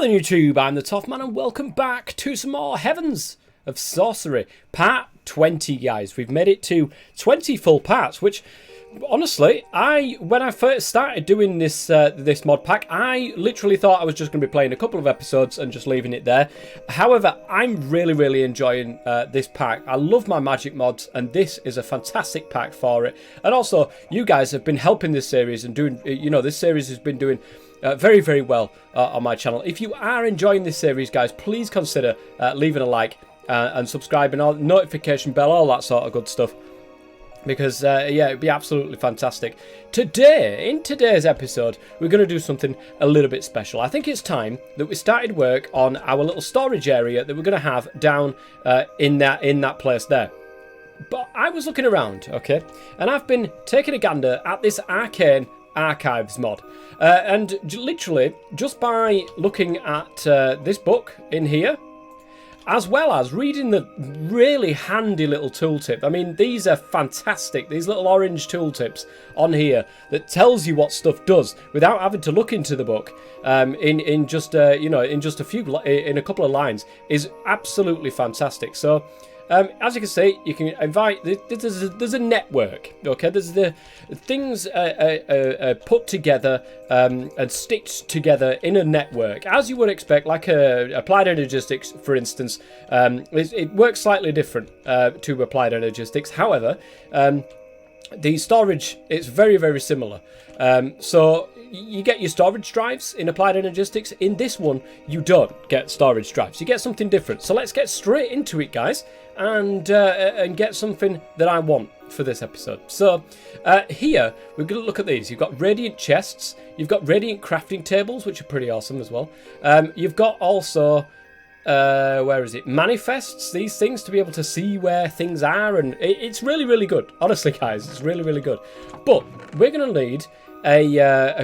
Hello YouTube, I'm the Toff Man and welcome back to some more Heavens of Sorcery. Part 20, guys. We've made it to 20 full parts, which, honestly, when I first started doing this this mod pack, I literally thought I was just going to be playing a couple of episodes and just leaving it there. However, I'm really enjoying this pack. I love my magic mods, and this is a fantastic pack for it. And also, you guys have been helping this series and doing, this series has been doing very well on my channel. If you are enjoying this series, guys, please consider leaving a like and subscribing, all notification bell, all that sort of good stuff. Because, yeah, it'd be absolutely fantastic. In today's episode, we're going to do something a little bit special. I think it's time that we started work on our little storage area that we're going to have down in that place there. But I was looking around, okay, and I've been taking a gander at this Arcane Archives mod. And literally, just by looking at this book in here, as well as reading the really handy little tooltip. I mean, these are fantastic. These little orange tooltips on here that tells you what stuff does without having to look into the book in just in a couple of lines is absolutely fantastic. So as you can see, you can invite. There's a network. Okay, there's the things put together and stitched together in a network, as you would expect, like applied energistics, for instance. It works slightly different to applied energistics. However, the storage is very similar. So you get your storage drives in applied energistics. In this one, you don't get storage drives. You get something different. So let's get straight into it, guys, and get something that I want for this episode. So here we're going to look at these. You've got radiant chests. You've got radiant crafting tables, which are pretty awesome as well. You've got also where is it? Manifests, these things to be able to see where things are, and it's really good. Honestly, guys, it's really good. But we're going to need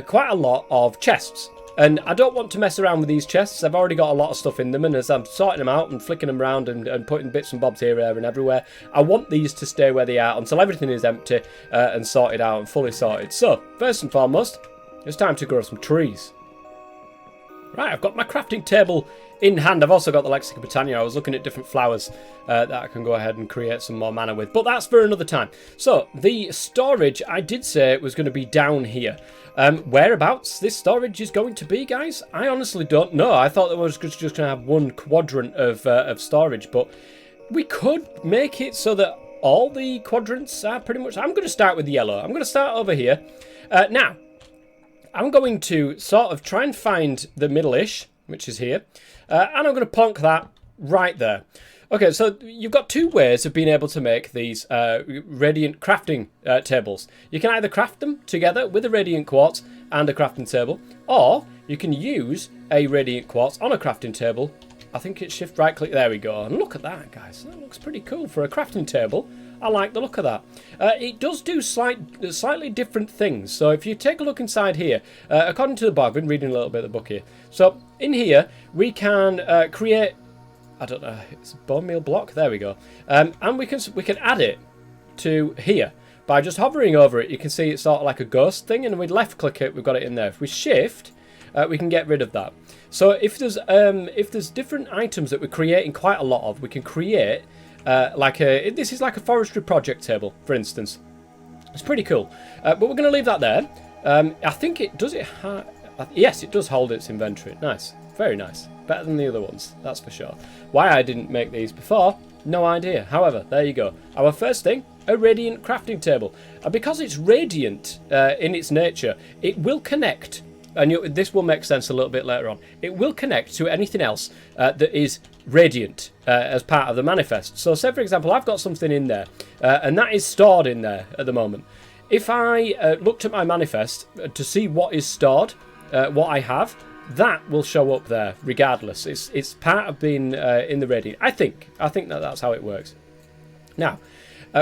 quite a lot of chests. And I don't want to mess around with these chests. I've already got a lot of stuff in them, and as I'm sorting them out and flicking them around and putting bits and bobs here, there and everywhere, I want these to stay where they are until everything is empty and sorted out and fully sorted. So, first and foremost, it's time to grow some trees. Right, I've got my crafting table in hand. I've also got the Lexica Botania. I was looking at different flowers that I can go ahead and create some more mana with, but that's for another time. So, the storage, I did say it was going to be down here. Whereabouts this storage is going to be, guys, I honestly don't know. I thought that we was just going to have one quadrant of storage, but we could make it so that all the quadrants are pretty much... I'm going to start with the yellow. I'm going to start over here. Now, I'm going to sort of try and find the middle-ish, which is here, and I'm going to plonk that right there. Okay, so you've got two ways of being able to make these radiant crafting tables. You can either craft them together with a radiant quartz and a crafting table, or you can use a radiant quartz on a crafting table. I think it's shift right click. There we go. And look at that, guys. That looks pretty cool for a crafting table. I like the look of that. It does do slightly different things. So if you take a look inside here, according to the book, I've been reading a little bit of the book here. So in here, we can create... I don't know, it's a bone meal block. There we go. And we can add it to here by just hovering over it. You can see it's sort of like a ghost thing, and we left click it, we've got it in there. If we shift, we can get rid of that. So if there's different items that we're creating quite a lot of, we can create this is like a forestry project table, for instance. It's pretty cool. But we're going to leave that there. I think it does. Yes, it does hold its inventory. Nice, very nice. Better than the other ones, that's for sure. Why I didn't make these before, no idea. However, there you go. Our first thing, a radiant crafting table. And because it's radiant in its nature, it will connect, and this will make sense a little bit later on, it will connect to anything else that is radiant as part of the manifest. So say, for example, I've got something in there, and that is stored in there at the moment. If I looked at my manifest to see what is stored, what I have, that will show up there regardless. It's part of being in the radiant. I think that's how it works. Now,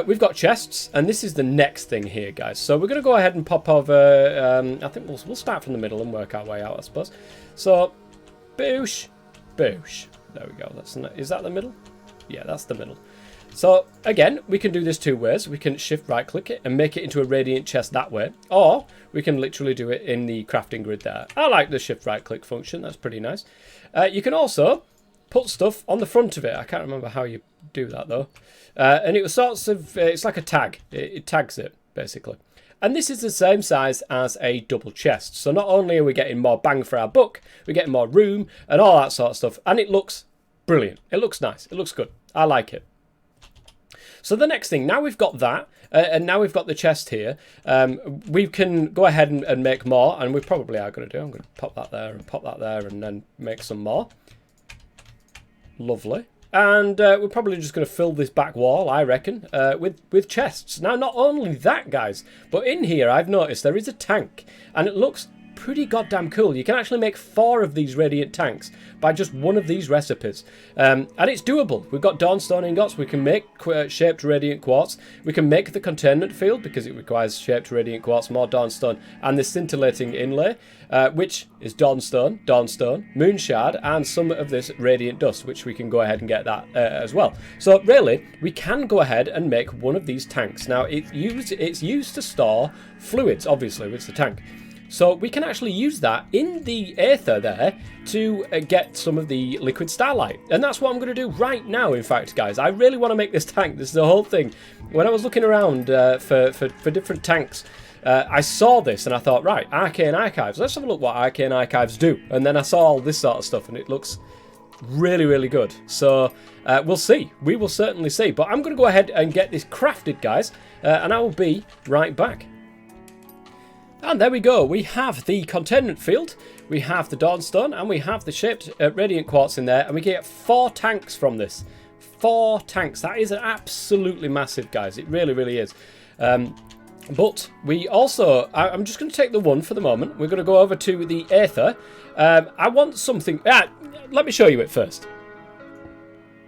we've got chests, and this is the next thing here, guys. So we're going to go ahead and pop over. I think we'll start from the middle and work our way out, I suppose. So, boosh. There we go. Is that the middle? Yeah, that's the middle. So again, we can do this two ways. We can shift right click it and make it into a radiant chest that way, or we can literally do it in the crafting grid there. I like the shift right click function, that's pretty nice. You can also put stuff on the front of it. I can't remember how you do that though. And it was sorts of, it's like a tag, it tags it basically. And this is the same size as a double chest. So not only are we getting more bang for our buck, we're getting more room and all that sort of stuff. And it looks brilliant. It looks nice. It looks good. I like it. So the next thing, now we've got that, and now we've got the chest here, we can go ahead and make more, and we probably are going to do. I'm going to pop that there and then make some more. Lovely. And we're probably just going to fill this back wall, I reckon, with chests. Now, not only that, guys, but in here I've noticed there is a tank, and it looks pretty goddamn cool. You can actually make 4 of these radiant tanks by just one of these recipes, and it's doable. We've got dawnstone ingots. We can make shaped radiant quartz. We can make the containment field because it requires shaped radiant quartz, more dawnstone, and this scintillating inlay, which is dawnstone, moonshard, and some of this radiant dust, which we can go ahead and get that as well. So really, we can go ahead and make one of these tanks. Now it's used to store fluids, obviously, with the tank. So we can actually use that in the Aether there to get some of the liquid starlight. And that's what I'm going to do right now, in fact, guys. I really want to make this tank. This is the whole thing. When I was looking around for different tanks, I saw this and I thought, right, Arcane Archives. Let's have a look what Arcane Archives do. And then I saw all this sort of stuff and it looks really, really good. So we'll see. We will certainly see. But I'm going to go ahead and get this crafted, guys. And I will be right back. And there we go, we have the containment field, we have the dawnstone, and we have the shaped radiant quartz in there, and we get 4 tanks from this. 4 tanks, that is absolutely massive, guys, it really, really is. But we also, I'm just going to take the one for the moment, we're going to go over to the Aether. I want something, let me show you it first.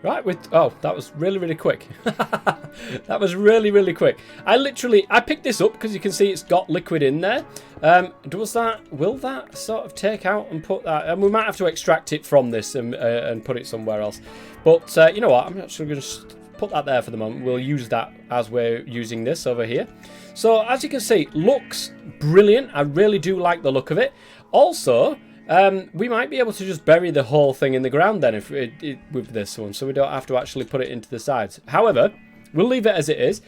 Right, oh, that was really, really quick. That was really, really quick. I picked this up because you can see it's got liquid in there. Will that sort of take out and put that, and we might have to extract it from this and put it somewhere else. But you know what, I'm actually going to put that there for the moment. We'll use that as we're using this over here. So as you can see, looks brilliant. I really do like the look of it. Also, we might be able to just bury the whole thing in the ground then with this one, so we don't have to actually put it into the sides. However, we'll leave it as it is.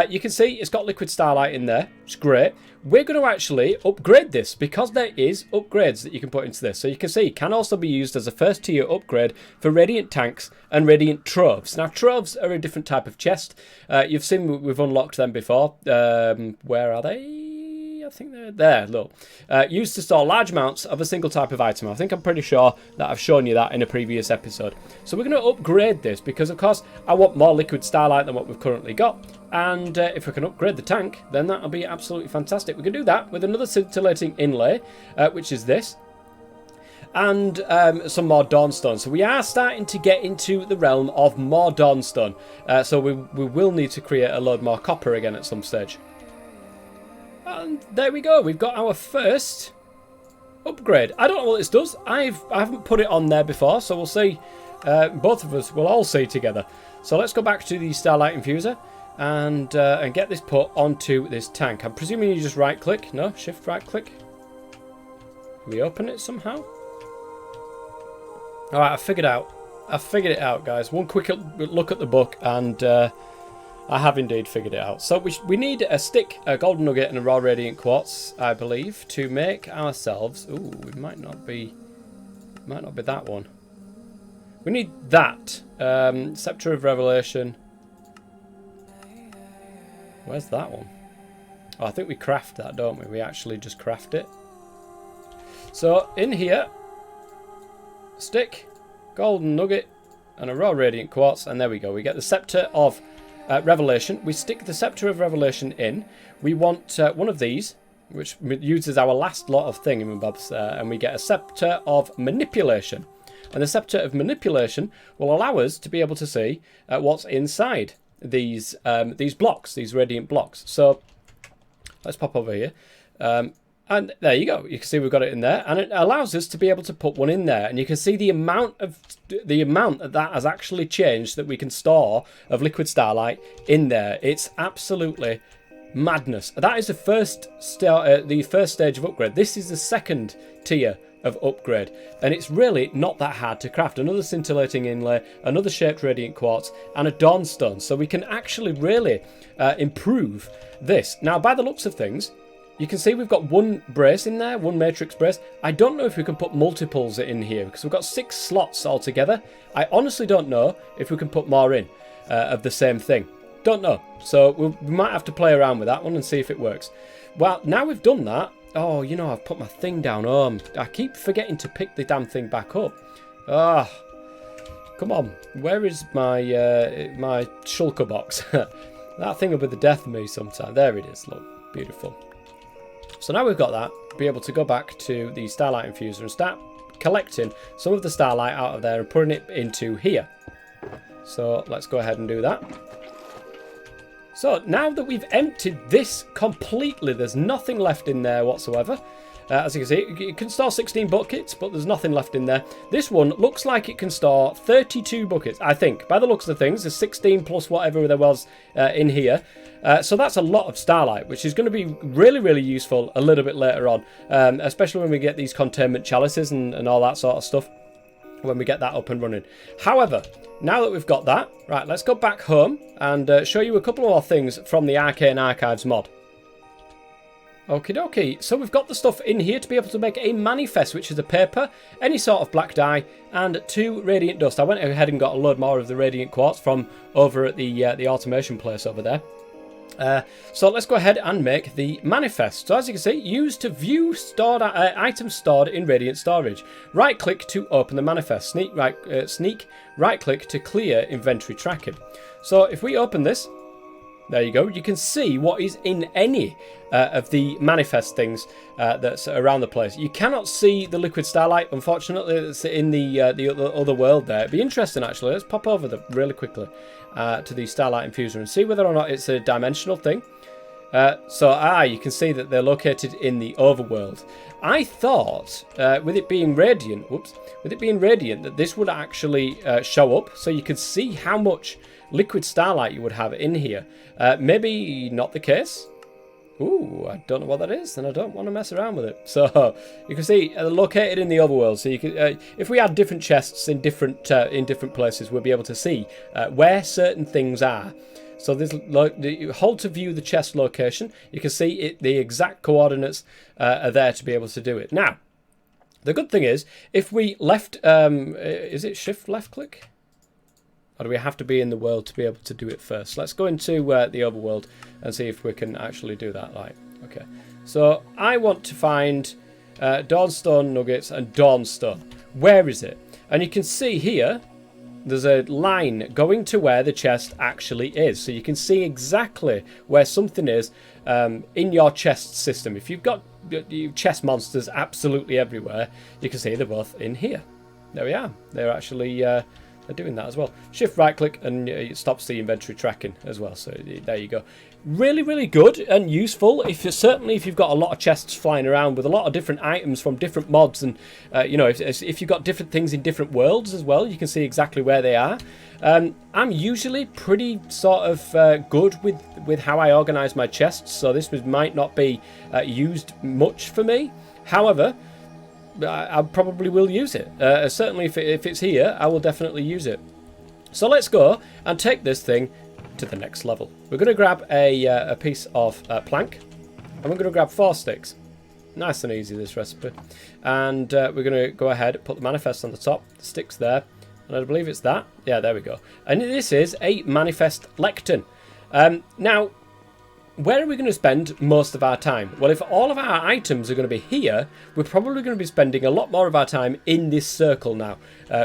You can see it's got liquid starlight in there. It's great. We're going to actually upgrade this because there is upgrades that you can put into this. So you can see it can also be used as a first tier upgrade for radiant tanks and radiant troves. Now, troves are a different type of chest. You've seen we've unlocked them before. Where are they? I think they're there, look. Used to store large amounts of a single type of item. I'm pretty sure that I've shown you that in a previous episode. So we're going to upgrade this because, of course, I want more liquid starlight than what we've currently got. And if we can upgrade the tank, then that'll be absolutely fantastic. We can do that with another scintillating inlay, which is this. And some more dawnstone. So we are starting to get into the realm of more dawnstone. So we will need to create a load more copper again at some stage. And there we go. We've got our first upgrade. I don't know what this does. I haven't put it on there before, so we'll see. Both of us will all see together. So let's go back to the Starlight Infuser and get this put onto this tank. I'm presuming you just right click. No, shift right click. Can we open it somehow? All right, I figured it out, guys. One quick look at the book and I have indeed figured it out. So we need a stick, a golden nugget, and a raw radiant quartz, I believe, to make ourselves. Ooh, it might not be that one. We need that. Scepter of Revelation. Where's that one? Oh, I think we craft that, don't we? We actually just craft it. So in here, stick, golden nugget, and a raw radiant quartz, and there we go. We get the Scepter of Revelation. We stick the Scepter of Revelation in. We want one of these, which uses our last lot of thingamabobs, and we get a Scepter of Manipulation. And the Scepter of Manipulation will allow us to be able to see what's inside these blocks, these radiant blocks. So let's pop over here. And there you go. You can see we've got it in there, and it allows us to be able to put one in there. And you can see the amount that has actually changed that we can store of liquid starlight in there. It's absolutely madness. That is the first stage of upgrade. This is the second tier of upgrade, and it's really not that hard to craft. Another scintillating inlay, another shaped radiant quartz, and a dawnstone. So we can actually really improve this. Now, by the looks of things, you can see we've got one brace in there, one matrix brace. I don't know if we can put multiples in here because we've got 6 slots altogether. I honestly don't know if we can put more in of the same thing. Don't know. So we might have to play around with that one and see if it works. Well, now we've done that. Oh, you know, I've put my thing down home. I keep forgetting to pick the damn thing back up. Ah, come on. Where is my my shulker box? That thing will be the death of me sometime. There it is. Look, beautiful. So now we've got that, be able to go back to the starlight infuser and start collecting some of the starlight out of there and putting it into here. So let's go ahead and do that. So now that we've emptied this completely, there's nothing left in there whatsoever. As you can see, it can store 16 buckets, but there's nothing left in there. This one looks like it can store 32 buckets, I think. By the looks of things, there's 16 plus whatever there was in here. So that's a lot of starlight, which is going to be really, really useful a little bit later on, especially when we get these containment chalices and all that sort of stuff, when we get that up and running. However, now that we've got that, right, let's go back home and show you a couple more things from the Arcane Archives mod. Okie dokie, so we've got the stuff in here to be able to make a manifest, which is a paper, any sort of black dye, and 2 radiant dust. I went ahead and got a load more of the radiant quartz from over at the automation place over there. So let's go ahead and make the manifest. So as you can see, use to view stored items stored in radiant storage. Right click to open the manifest. Sneak right click to clear inventory tracking. So if we open this, there you go. You can see what is in any of the manifest things that's around the place. You cannot see the liquid starlight, unfortunately, that's in the other world there. It'd be interesting, actually. Let's pop over really quickly to the starlight infuser and see whether or not it's a dimensional thing. You can see that they're located in the overworld. I thought, with it being radiant, that this would actually show up, so you could see how much liquid starlight you would have in here. Maybe not the case. Ooh, I don't know what that is, and I don't want to mess around with it. So you can see located in the overworld. So you can, if we had different chests in different places, we'll be able to see where certain things are. So this hold to view the chest location. You can see it, the exact coordinates are there to be able to do it. Now, the good thing is, if we left, is it shift left click? Or do we have to be in the world to be able to do it first? Let's go into the overworld and see if we can actually do that. Right. Okay. So I want to find Dawnstone nuggets and Dawnstone. Where is it? And you can see here, there's a line going to where the chest actually is. So you can see exactly where something is in your chest system. If you've got chest monsters absolutely everywhere, you can see they're both in here. There we are. They're actually... they're doing that as well. Shift right click and it stops the inventory tracking as well. So there you go. Really, really good and useful. Certainly if you've got a lot of chests flying around with a lot of different items from different mods, and if you've got different things in different worlds as well, you can see exactly where they are. I'm usually pretty sort of good with how I organise my chests, so this might not be used much for me. However, I probably will use it. Certainly if it's here, I will definitely use it. So let's go and take this thing to the next level. We're going to grab a piece of plank, and we're going to grab 4 sticks. Nice and easy, this recipe. And we're going to go ahead, put the manifest on the top, the sticks there, and I believe it's that. Yeah, there we go. And this is a manifest lectern. Now, where are we going to spend most of our time? Well, if all of our items are going to be here, we're probably going to be spending a lot more of our time in this circle now,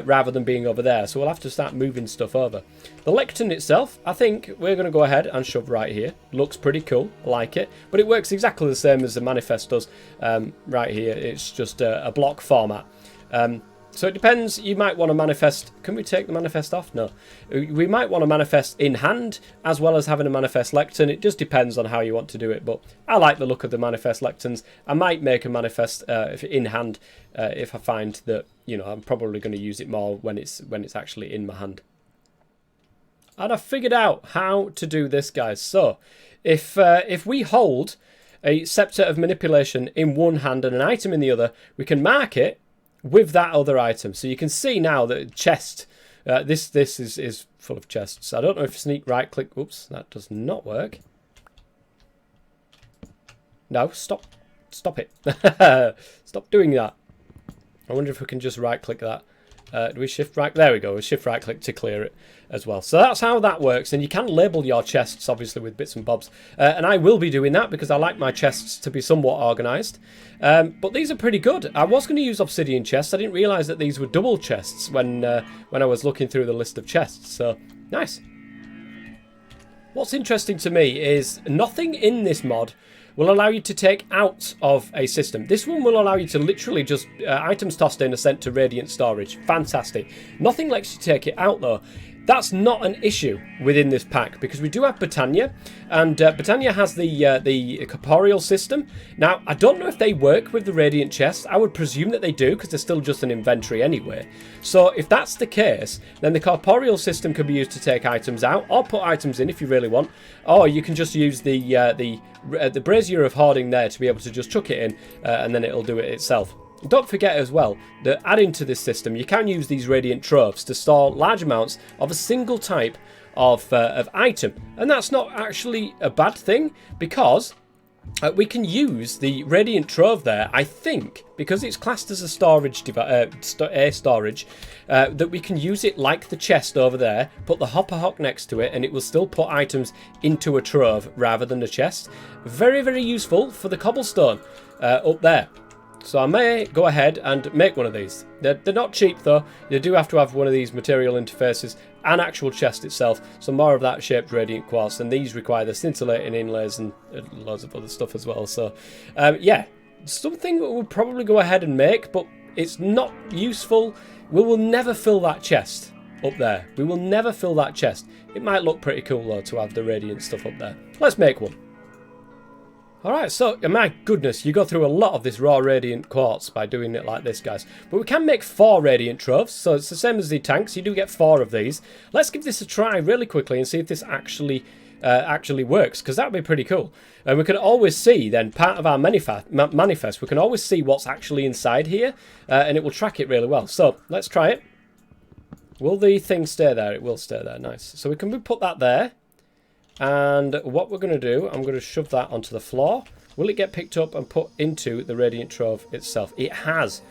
rather than being over there. So we'll have to start moving stuff over. The lectern itself, I think we're going to go ahead and shove right here. Looks pretty cool. I like it. But it works exactly the same as the manifest does right here. It's just a block format. So it depends. You might want to manifest. Can we take the manifest off? No. We might want to manifest in hand as well as having a manifest lectern. It just depends on how you want to do it. But I like the look of the manifest lecterns. I might make a manifest in hand if I find that, you know, I'm probably going to use it more when it's actually in my hand. And I've figured out how to do this, guys. So if we hold a scepter of manipulation in one hand and an item in the other, we can mark it with that other item. So you can see now that chest, this is full of chests. I don't know if sneak right click, oops, that does not work. No, stop it. Stop doing that. I wonder if we can just right click that. Do we shift right? There we go. We shift right click to clear it as well. So that's how that works. And you can label your chests, obviously, with bits and bobs. And I will be doing that because I like my chests to be somewhat organised. But these are pretty good. I was going to use obsidian chests. I didn't realise that these were double chests when I was looking through the list of chests. So, nice. What's interesting to me is nothing in this mod will allow you to take out of a system. This one will allow you to literally just items tossed in are sent to radiant storage. Fantastic. Nothing lets you take it out though. That's not an issue within this pack because we do have Britannia, and Britannia has the corporeal system. Now, I don't know if they work with the radiant chests. I would presume that they do because they're still just an inventory anyway. So if that's the case, then the corporeal system can be used to take items out or put items in if you really want. Or you can just use the brazier of hoarding there to be able to just chuck it in and then it'll do it itself. Don't forget as well that adding to this system, you can use these radiant troves to store large amounts of a single type of item. And that's not actually a bad thing because we can use the radiant trove there, I think, because it's classed as a storage storage, that we can use it like the chest over there, put the hopper hock next to it, and it will still put items into a trove rather than a chest. Very, very useful for the cobblestone up there. So I may go ahead and make one of these. They're not cheap though. You do have to have one of these material interfaces and actual chest itself. So more of that shaped radiant quartz, and these require the scintillating inlays and loads of other stuff as well. So yeah, something that we'll probably go ahead and make, but it's not useful. We will never fill that chest up there. We will never fill that chest. It might look pretty cool though to have the radiant stuff up there. Let's make one. Alright, so, my goodness, you go through a lot of this raw radiant quartz by doing it like this, guys. But we can make 4 radiant troves, so it's the same as the tanks. You do get 4 of these. Let's give this a try really quickly and see if this actually works, because that would be pretty cool. And we can always see, then, part of our manifest, we can always see what's actually inside here, and it will track it really well. So, let's try it. Will the thing stay there? It will stay there, nice. So we can put that there. And what we're going to do, I'm going to shove that onto the floor. Will it get picked up and put into the radiant trove itself? It has.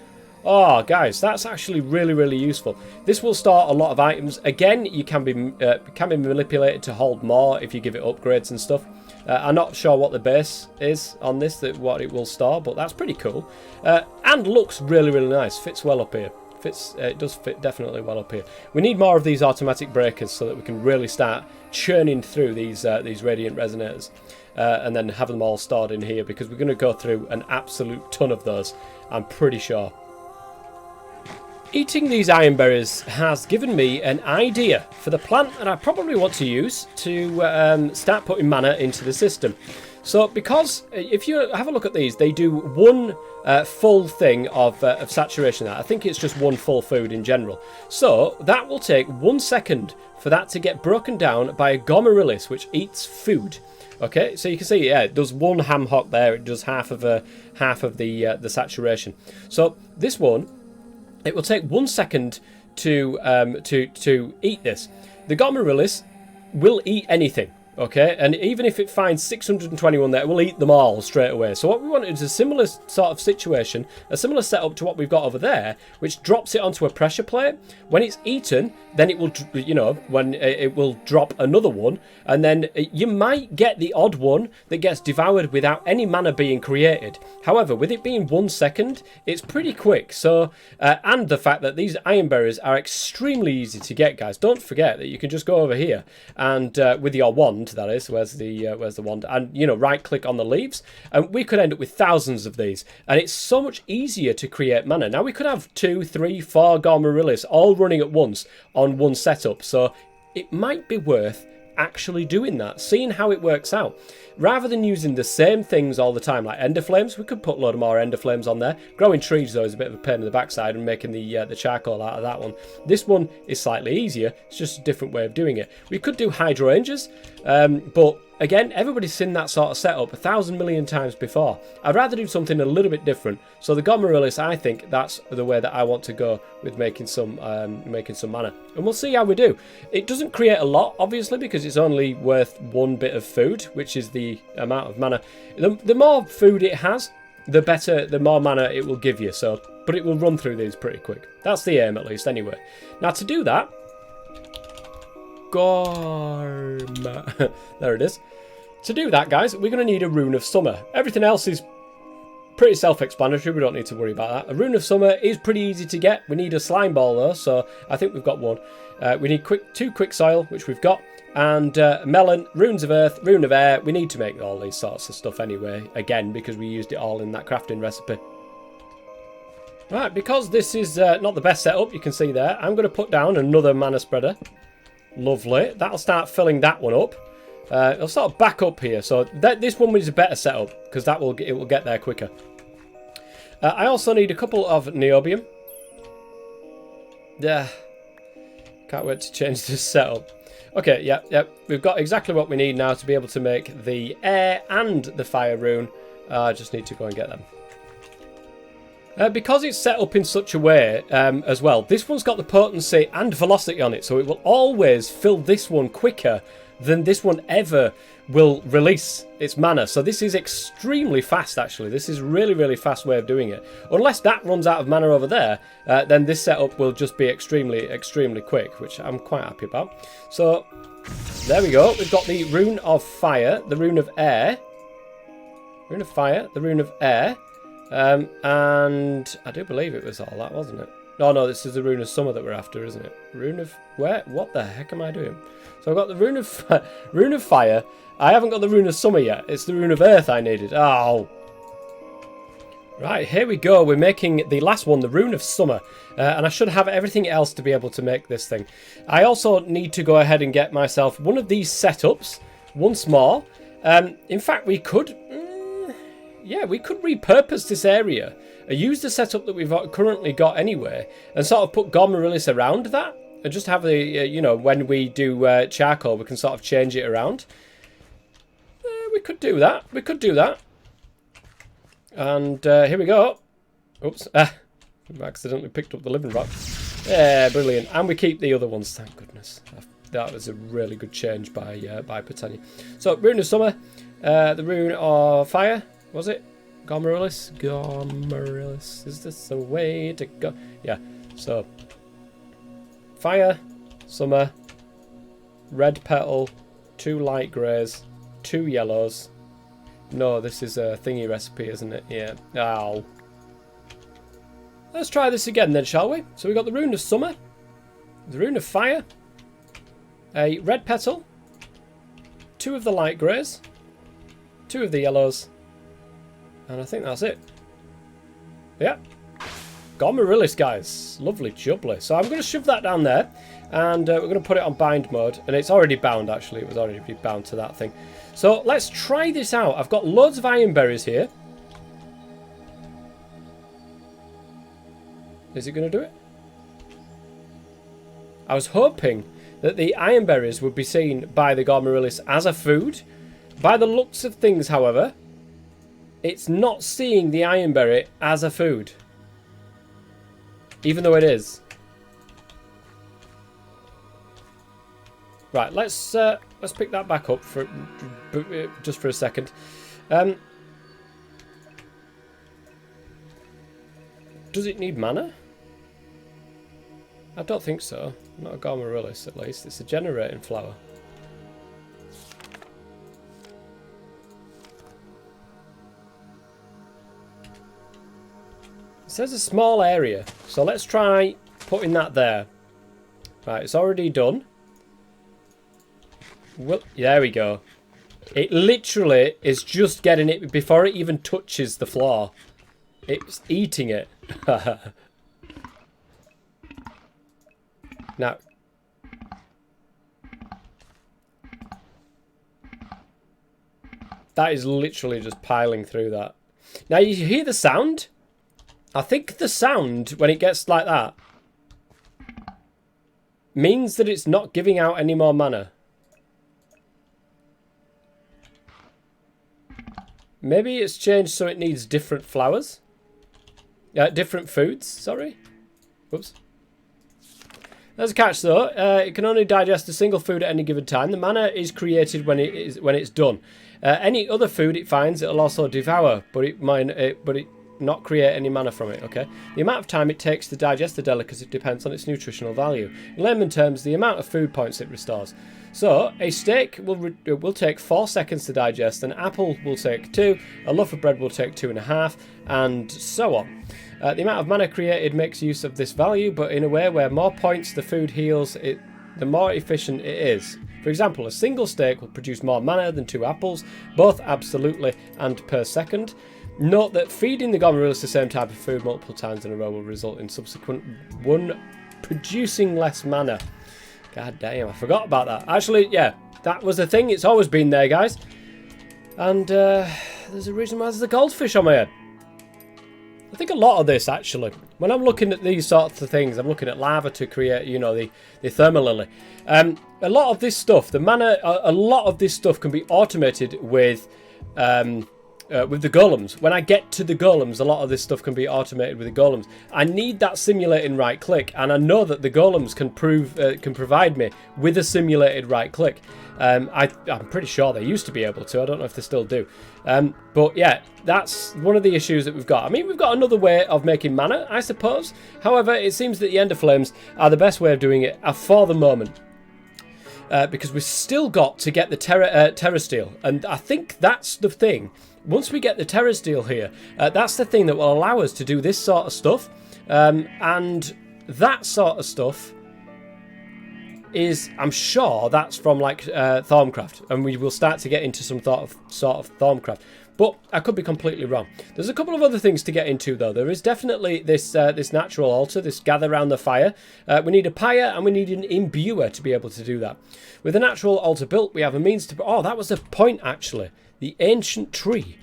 Oh, guys, that's actually really, really useful. This will store a lot of items. Again, you can be manipulated to hold more if you give it upgrades and stuff. I'm not sure what the base is on this, what it will store, but that's pretty cool. And looks really, really nice. Fits well up here. It does fit definitely well up here. We need more of these automatic breakers so that we can really start churning through these radiant resonators and then have them all stored in here, because we're going to go through an absolute ton of those, I'm pretty sure. Eating these iron berries has given me an idea for the plant that I probably want to use to start putting mana into the system. So, because if you have a look at these, they do one full thing of saturation. I think it's just one full food in general. So, that will take 1 second for that to get broken down by a gomaryllis, which eats food. Okay, so you can see, yeah, it does one ham hock there. It does half of the saturation. So, this one, it will take 1 second to eat this. The gomaryllis will eat anything. Okay, and even if it finds 621 there, it will eat them all straight away. So what we want is a similar sort of situation, a similar setup to what we've got over there, which drops it onto a pressure plate. When it's eaten, then it will, you know, when it will drop another one, and then you might get the odd one that gets devoured without any mana being created. However, with it being 1 second, it's pretty quick. So, and the fact that these iron berries are extremely easy to get, guys. Don't forget that you can just go over here and with your wand wand, that is. Where's the wand? And, you know, right-click on the leaves. And we could end up with thousands of these. And it's so much easier to create mana. Now, we could have 2, 3, 4 Gormarilis all running at once on one setup. So it might be worth actually doing that, seeing how it works out. Rather than using the same things all the time, like ender flames, we could put a load of more ender flames on there. Growing trees, though, is a bit of a pain in the backside and making the charcoal out of that one. This one is slightly easier. It's just a different way of doing it. We could do hydrangeas, but again, everybody's seen that sort of setup 1,000 million times before. I'd rather do something a little bit different. So the Gormarilis, I think that's the way that I want to go with making some mana. And we'll see how we do. It doesn't create a lot, obviously, because it's only worth 1 bit of food, which is the amount of mana. The more food it has, the better, the more mana it will give you. So, but it will run through these pretty quick. That's the aim, at least, anyway. Now, to do that, there it is. To do that, guys, we're going to need a Rune of Summer. Everything else is pretty self-explanatory. We don't need to worry about that. A Rune of Summer is pretty easy to get. We need a slime ball, though, so I think we've got one. We need 2 quick soil, which we've got, and melon, runes of earth, rune of air. We need to make all these sorts of stuff anyway, again, because we used it all in that crafting recipe. Right, because this is not the best setup, you can see there, I'm going to put down another mana spreader. Lovely. That'll start filling that one up. It'll sort of back up here, so this one is a better setup because it will get there quicker. I also need a couple of niobium. Yeah, can't wait to change this setup. Okay, yeah, we've got exactly what we need now to be able to make the air and the fire rune. I just need to go and get them. Because it's set up in such a way as well, this one's got the potency and velocity on it, so it will always fill this one quicker than this one ever will release its mana. So this is extremely fast, actually. This is really, really fast way of doing it. Unless that runs out of mana over there, then this setup will just be extremely, extremely quick, which I'm quite happy about. So there we go. We've got the Rune of Fire, the Rune of Air, Rune of Fire, the Rune of Air, and I do believe it was all that, wasn't it? No, this is the Rune of Summer that we're after, isn't it? Rune of... where? What the heck am I doing? So I've got the Rune of Fire. I haven't got the Rune of Summer yet. It's the Rune of Earth I needed. Oh. Right, here we go. We're making the last one, the Rune of Summer. And I should have everything else to be able to make this thing. I also need to go ahead and get myself one of these setups once more. In fact, we could... yeah, we could repurpose this area. Use the setup that we've currently got anyway. And sort of put Gormarilis around that. And just have the, you know, when we do charcoal, we can sort of change it around. We could do that. We could do that. And here we go. Oops. We've accidentally picked up the living rock. Yeah, brilliant. And we keep the other ones, thank goodness. That was a really good change by Patania. So, Rune of Summer. The Rune of Fire, was it? Gormarilis? Gormarilis. Is this the way to go? Yeah, so... Fire, Summer, red petal, 2 light greys, 2 yellows. No, this is a thingy recipe, isn't it? Yeah. Ow. Let's try this again then, shall we? So we've got the Rune of Summer, the Rune of Fire, a red petal, 2 of the light greys, 2 of the yellows, and I think that's it. Yeah. Gormarilis, guys. Lovely jubbly. So I'm going to shove that down there. And we're going to put it on bind mode. And it's already bound, actually. It was already bound to that thing. So let's try this out. I've got loads of iron berries here. Is it going to do it? I was hoping that the iron berries would be seen by the Gormarilis as a food. By the looks of things, however, it's not seeing the iron berry as a food. Even though it is. Right, let's pick that back up for just for a second. Does it need mana? I don't think so. Not a Gormarilis, at least. It's a generating flower. It says a small area, so let's try putting that there. Right, it's already done. Well, there we go. It literally is just getting it before it even touches the floor. It's eating it. Now. That is literally just piling through that. Now, you hear the sound? I think the sound, when it gets like that, means that it's not giving out any more mana. Maybe it's changed so it needs different flowers. Different foods, sorry. Whoops. There's a catch though. It can only digest a single food at any given time. The mana is created when it's done. Any other food it finds, it'll also devour, but it not create any mana from it. Okay. The amount of time it takes to digest the delicacy depends on its nutritional value. In layman terms, the amount of food points it restores. So a steak will take 4 seconds to digest. An apple will take 2. A loaf of bread will take 2.5, and so on. The amount of mana created makes use of this value, but in a way where more points the food heals, the more efficient it is. For example, a single steak will produce more mana than 2 apples, both absolutely and per second. Note that feeding the goblins the same type of food multiple times in a row will result in subsequent one producing less mana. God damn, I forgot about that. Actually, yeah, that was a thing. It's always been there, guys. And there's a reason why there's a goldfish on my head. I think a lot of this, actually, when I'm looking at these sorts of things, I'm looking at lava to create, you know, the thermal lily. A lot of this stuff, the mana, a lot of this stuff can be automated with the golems. When I get to the golems, a lot of this stuff can be automated with the golems. I need that simulating right click, and I know that the golems can provide me with a simulated right click. I'm pretty sure they used to be able to. I don't know if they still do. But yeah, that's one of the issues that we've got. I mean, we've got another way of making mana, I suppose. However, it seems that the Ender Flames are the best way of doing it for the moment. Because we've still got to get the Terra Steel, and I think that's the thing. Once we get the Terra Steel here, that's the thing that will allow us to do this sort of stuff, and that sort of stuff is, I'm sure that's from like Thorncraft, and we will start to get into some sort of Thorncraft. But I could be completely wrong. There's a couple of other things to get into though. There is definitely this natural altar, this gather round the fire. We need a pyre and we need an imbuer to be able to do that. With the natural altar built, we have a means to... Oh, that was the point actually. The ancient tree.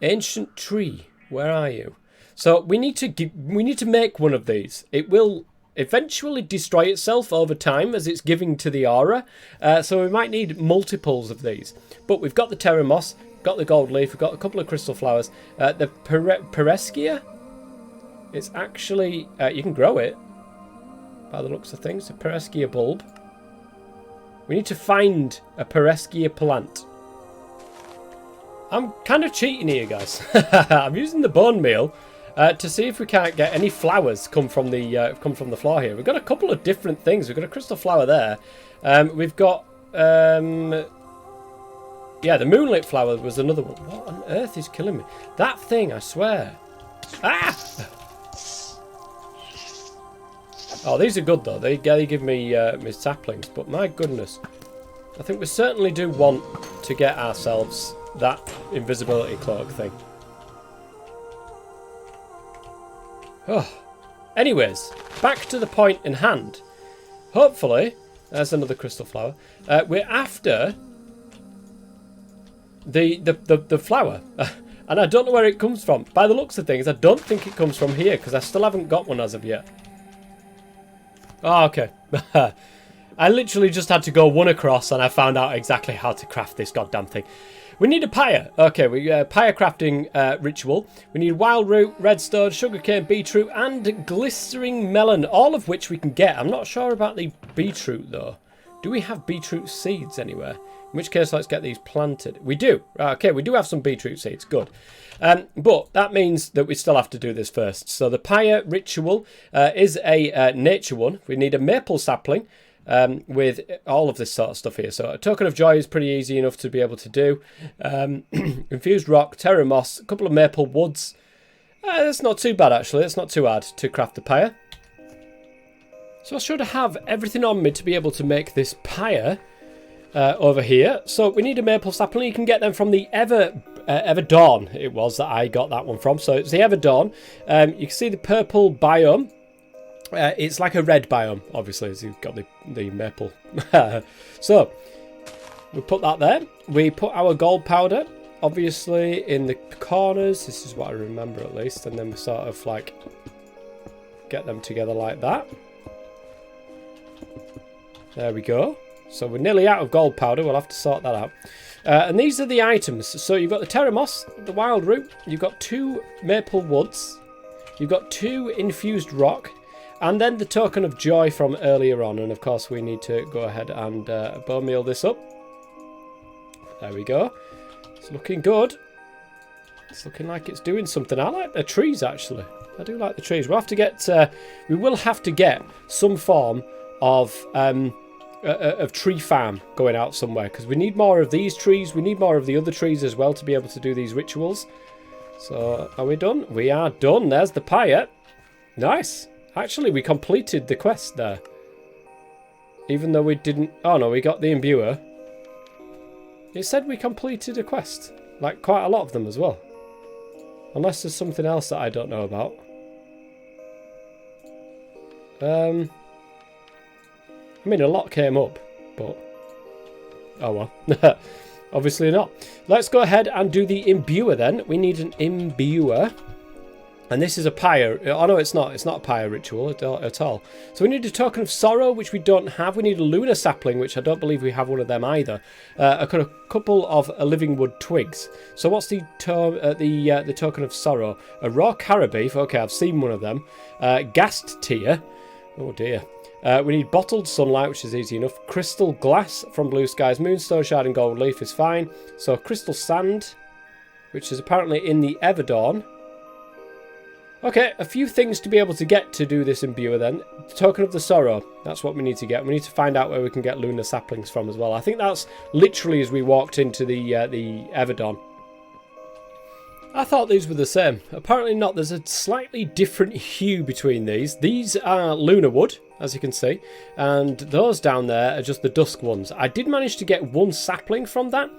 Ancient tree, where are you? So we need to make one of these. It will eventually destroy itself over time as it's giving to the aura. So we might need multiples of these. But we've got the Terra Moss, got the gold leaf, we've got a couple of crystal flowers. The Pereskia, it's actually, you can grow it by the looks of things. A Pereskia bulb. We need to find a Pereskia plant. I'm kind of cheating here, guys. I'm using the bone meal to see if we can't get any flowers come from the floor here. We've got a couple of different things. We've got a crystal flower there. We've got yeah, the moonlit flower was another one. What on earth is killing me? That thing, I swear. Ah! Oh, these are good though. They give me me saplings, but my goodness, I think we certainly do want to get ourselves that invisibility cloak thing. Oh. Anyways, back to the point in hand. Hopefully, there's another crystal flower. We're after the flower, and I don't know where it comes from. By the looks of things, I don't think it comes from here because I still haven't got one as of yet. Oh, okay. I literally just had to go one across, and I found out exactly how to craft this goddamn thing. We need a pyre. Okay, we pyre crafting ritual. We need wild root, redstone, sugarcane, beetroot, and glistering melon, all of which we can get. I'm not sure about the beetroot though. Do we have beetroot seeds anywhere? In which case, let's get these planted. We do. Okay, we do have some beetroot seeds. Good. But that means that we still have to do this first. So the pyre ritual is a nature one. We need a maple sapling. With all of this sort of stuff here. So a token of joy is pretty easy enough to be able to do. Infused rock, terra moss, a couple of maple woods. That's not too bad actually. It's not too hard to craft the pyre. So I should have everything on me to be able to make this pyre over here. So we need a maple sapling. You can get them from the Everdon. It was that I got that one from. So it's the Everdon. You can see the purple biome. It's like a red biome, obviously, as you've got the maple. So we put that there. We put our gold powder, obviously, in the corners. This is what I remember at least. And then we sort of like get them together like that. There we go. So we're nearly out of gold powder. We'll have to sort that out. And these are the items. So you've got the terra moss, the wild root. You've got 2 maple woods. You've got 2 infused rock. And then the token of joy from earlier on. And of course we need to go ahead and bone meal this up. There we go. It's looking good. It's looking like it's doing something. I like the trees, actually. I do like the trees. We'll have to get... we will have to get some form of tree farm going out somewhere. Because we need more of these trees. We need more of the other trees as well to be able to do these rituals. So, are we done? We are done. There's the pyre. Nice. Actually, we completed the quest there. Even though we didn't... Oh, no, we got the imbuer. It said we completed a quest. Like, quite a lot of them as well. Unless there's something else that I don't know about. I mean, a lot came up, but... Oh, well. Obviously not. Let's go ahead and do the imbuer then. We need an imbuer. And this is a pyre. Oh, no, it's not. It's not a pyre ritual at all. So we need a token of sorrow, which we don't have. We need a lunar sapling, which I don't believe we have one of them either. A couple of living wood twigs. So what's the token of sorrow? A raw carabeef. Okay, I've seen one of them. Ghast tear. Oh, dear. We need bottled sunlight, which is easy enough. Crystal glass from blue skies. Moonstone shard and gold leaf is fine. So crystal sand, which is apparently in the Everdon. Okay, a few things to be able to get to do this imbuer then. The token of the sorrow, that's what we need to get. We need to find out where we can get lunar saplings from as well. I think that's literally as we walked into the Everdon. I thought these were the same. Apparently not. There's a slightly different hue between these. These are lunar wood, as you can see. And those down there are just the dusk ones. I did manage to get 1 sapling from that,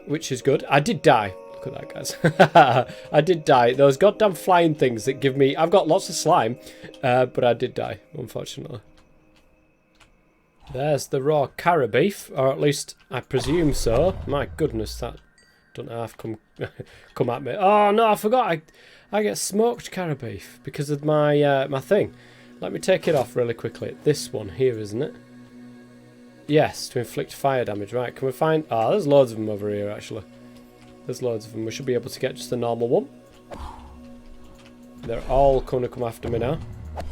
which is good. I did die. Look at that, guys. I did die. Those goddamn flying things that give me... I've got lots of slime, but I did die, unfortunately. There's the raw carabeef, or at least I presume so. My goodness, that don't half come at me. Oh, no, I forgot. I get smoked carabeef because of my my thing. Let me take it off really quickly. This one here, isn't it? Yes, to inflict fire damage. Right, can we find... Oh, there's loads of them over here, actually. There's loads of them. We should be able to get just the normal one. They're all going to come after me now,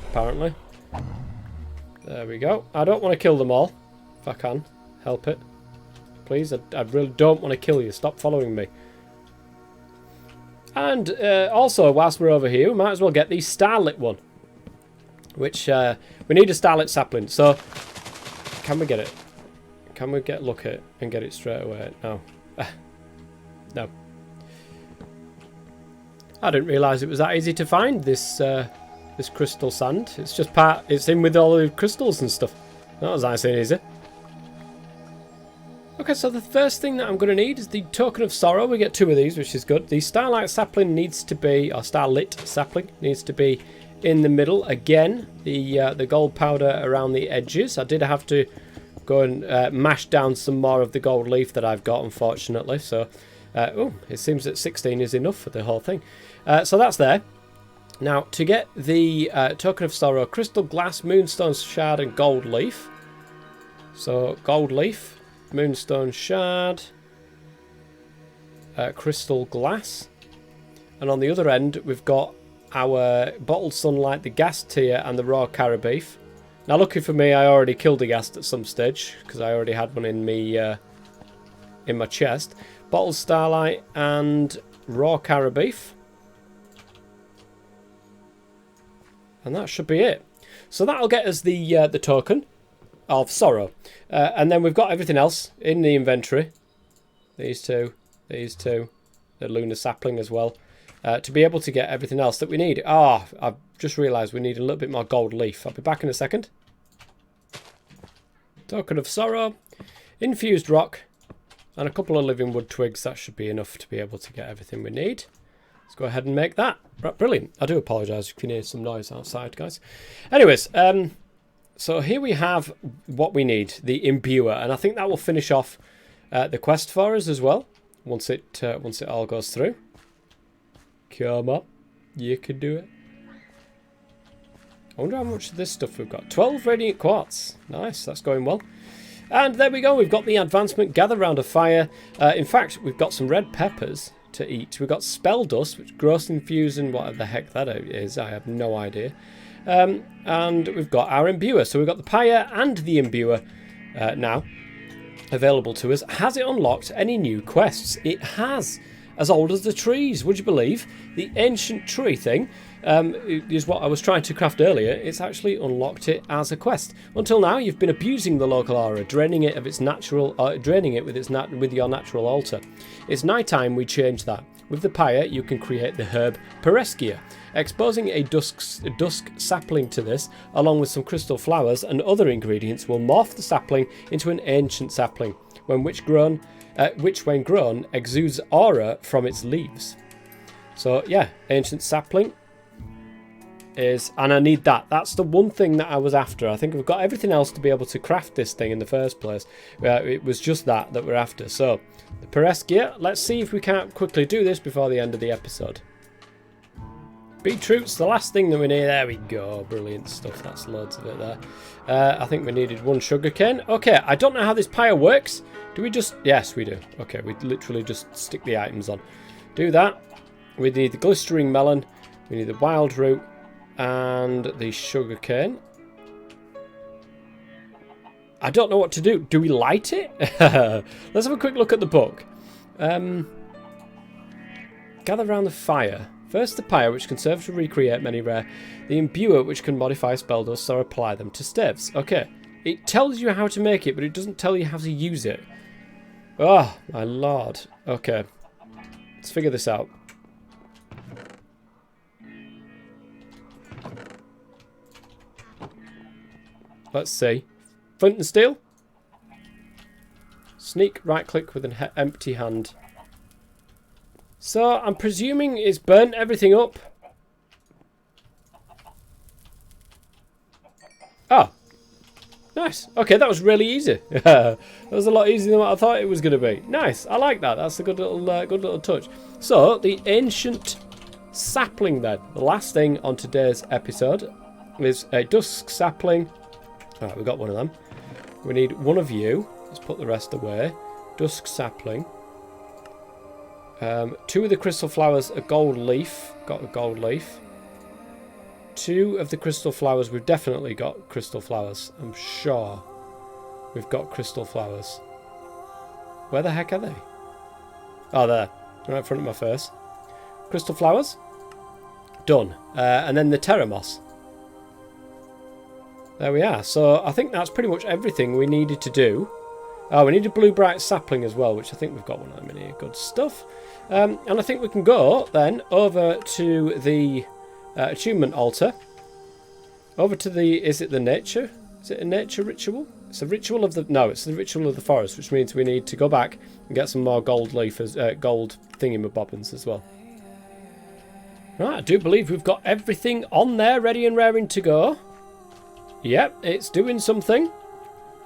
apparently. There we go. I don't want to kill them all, if I can. Help it. Please, I really don't want to kill you. Stop following me. And also, whilst we're over here, we might as well get the starlit one. Which, we need a starlit sapling. So, can we get it? Can we look at it and get it straight away? No. No. I didn't realise it was that easy to find this this crystal sand. It's just it's in with all the crystals and stuff. That was nice and easy. Okay, so the first thing that I'm going to need is the token of sorrow. We get 2 of these, which is good. The starlight sapling needs to be, or starlit sapling needs to be in the middle. Again, the gold powder around the edges. I did have to go and mash down some more of the gold leaf that I've got, unfortunately. So. Oh, it seems that 16 is enough for the whole thing. So that's there. Now, to get the token of sorrow, crystal glass, moonstone shard, and gold leaf. So, gold leaf, moonstone shard, crystal glass. And on the other end, we've got our bottled sunlight, the ghast tear, and the raw carabeef. Now, lucky for me, I already killed a ghast at some stage, because I already had one in me in my chest. Bottled starlight and raw carabeef. And that should be it. So that'll get us the token of sorrow. And then we've got everything else in the inventory. These two, the lunar sapling as well. To be able to get everything else that we need. Ah, I've just realised we need a little bit more gold leaf. I'll be back in a second. Token of sorrow, infused rock, and a couple of living wood twigs. That should be enough to be able to get everything we need. Let's go ahead and make that. Right, brilliant. I do apologise if you can hear some noise outside, guys. Anyways, so here we have what we need, the imbuer, and I think that will finish off the quest for us as well. Once it all goes through. Come on, you can do it. I wonder how much of this stuff we've got. 12 radiant quartz. Nice, that's going well. And there we go. We've got the advancement. Gather round a fire. In fact, we've got some red peppers to eat. We've got spell dust, which gross infusion, whatever the heck that is. I have no idea. And we've got our imbuer. So we've got the pyre and the imbuer now available to us. Has it unlocked any new quests? It has. As old as the trees, would you believe? The ancient tree thing is what I was trying to craft earlier. It's actually unlocked it as a quest. Until now, you've been abusing the local aura, draining it of its natural, draining it with your natural altar. It's night time. We change that. With the pyre, you can create the herb Pyre. Exposing a dusk sapling to this, along with some crystal flowers and other ingredients, will morph the sapling into an ancient sapling, which when grown exudes aura from its leaves. So yeah, ancient sapling is, and I need that. That's the one thing that I was after. I think we've got everything else to be able to craft this thing in the first place. It was just that we're after. So the Pyre, let's see if we can't quickly do this before the end of the episode. Beetroot's the last thing that we need. There we go. Brilliant stuff. That's loads of it there. I think we needed one sugarcane. Okay, I don't know how this pyre works. Do we just... Yes, we do. Okay, we literally just stick the items on. Do that. We need the glistering melon. We need the wild root. And the sugarcane. I don't know what to do. Do we light it? Let's have a quick look at the book. Gather around the fire. First the pyre, which can serve to recreate many rare. The imbuer, which can modify spell dust or apply them to staves. Okay, it tells you how to make it, but it doesn't tell you how to use it. Oh, my lord. Okay, let's figure this out. Let's see. Flint and steel. Sneak, right click with an empty hand. So, I'm presuming it's burnt everything up. Oh. Nice. Okay, that was really easy. That was a lot easier than what I thought it was going to be. Nice. I like that. That's a good little touch. So, the ancient sapling then. The last thing on today's episode is a dusk sapling. Alright, we've got one of them. We need one of you. Let's put the rest away. Dusk sapling. 2 of the crystal flowers, a gold leaf. Got a gold leaf. 2 of the crystal flowers. We've definitely got crystal flowers. I'm sure we've got crystal flowers. Where the heck are they? Oh, there. Right in front of my face. Crystal flowers. Done. And then the terramos. There we are. So I think that's pretty much everything we needed to do. Oh, we need a blue bright sapling as well, which I think we've got one of them in here. Good stuff. And I think we can go then over to the attunement altar. Over to the... Is it the nature? Is it a nature ritual? It's a ritual of the... No, it's the ritual of the forest, which means we need to go back and get some more gold leaf as gold thingamabobbins as well. Right, I do believe we've got everything on there, ready and raring to go. Yep, it's doing something.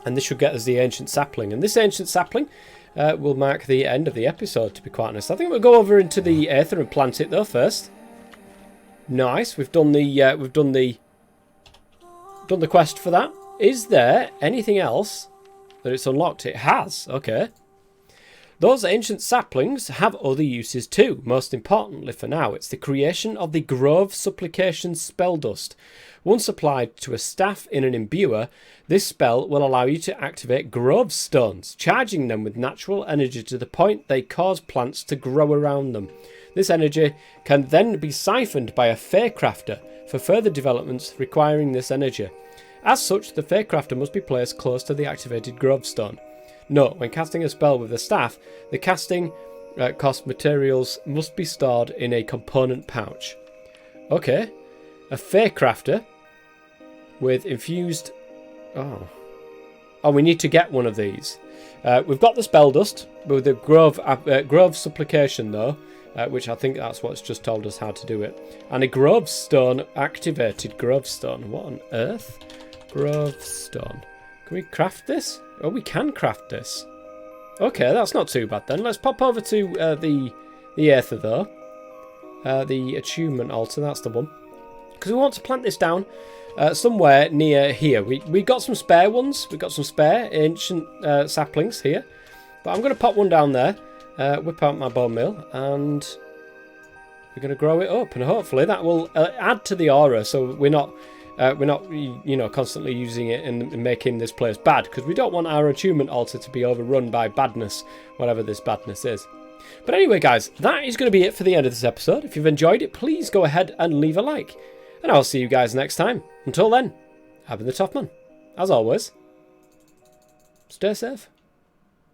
And this should get us the ancient sapling. And this ancient sapling will mark the end of the episode, to be quite honest. I think we'll go over into the Aether and plant it though first. Nice. We've done the quest for that. Is there anything else that it's unlocked? It has. Okay. Those ancient saplings have other uses too. Most importantly for now, it's the creation of the Grove Supplication spell dust. Once applied to a staff in an imbuer, this spell will allow you to activate grove stones, charging them with natural energy to the point they cause plants to grow around them. This energy can then be siphoned by a Faecrafter for further developments requiring this energy. As such, the Faecrafter must be placed close to the activated grove stone. Note, when casting a spell with a staff, the casting cost materials must be stored in a component pouch. Okay, a Faecrafter with infused... Oh, Oh, we need to get one of these. We've got the spell dust with the grove supplication though, which I think that's what's just told us how to do it. And a grove stone, activated grove stone. What on earth? Grove stone. Can we craft this? Oh, we can craft this. Okay, that's not too bad then. Let's pop over to the Aether though. The attunement altar, that's the one. Because we want to plant this down somewhere near here. We got some spare ones. We got some spare ancient saplings here. But I'm going to pop one down there, whip out my bone meal, and we're going to grow it up. And hopefully that will add to the aura, so we're not constantly using it and making this place bad. Because we don't want our attunement altar to be overrun by badness, whatever this badness is. But anyway, guys, that is going to be it for the end of this episode. If you've enjoyed it, please go ahead and leave a like. And I'll see you guys next time. Until then, I've been the Top Man. As always, stay safe.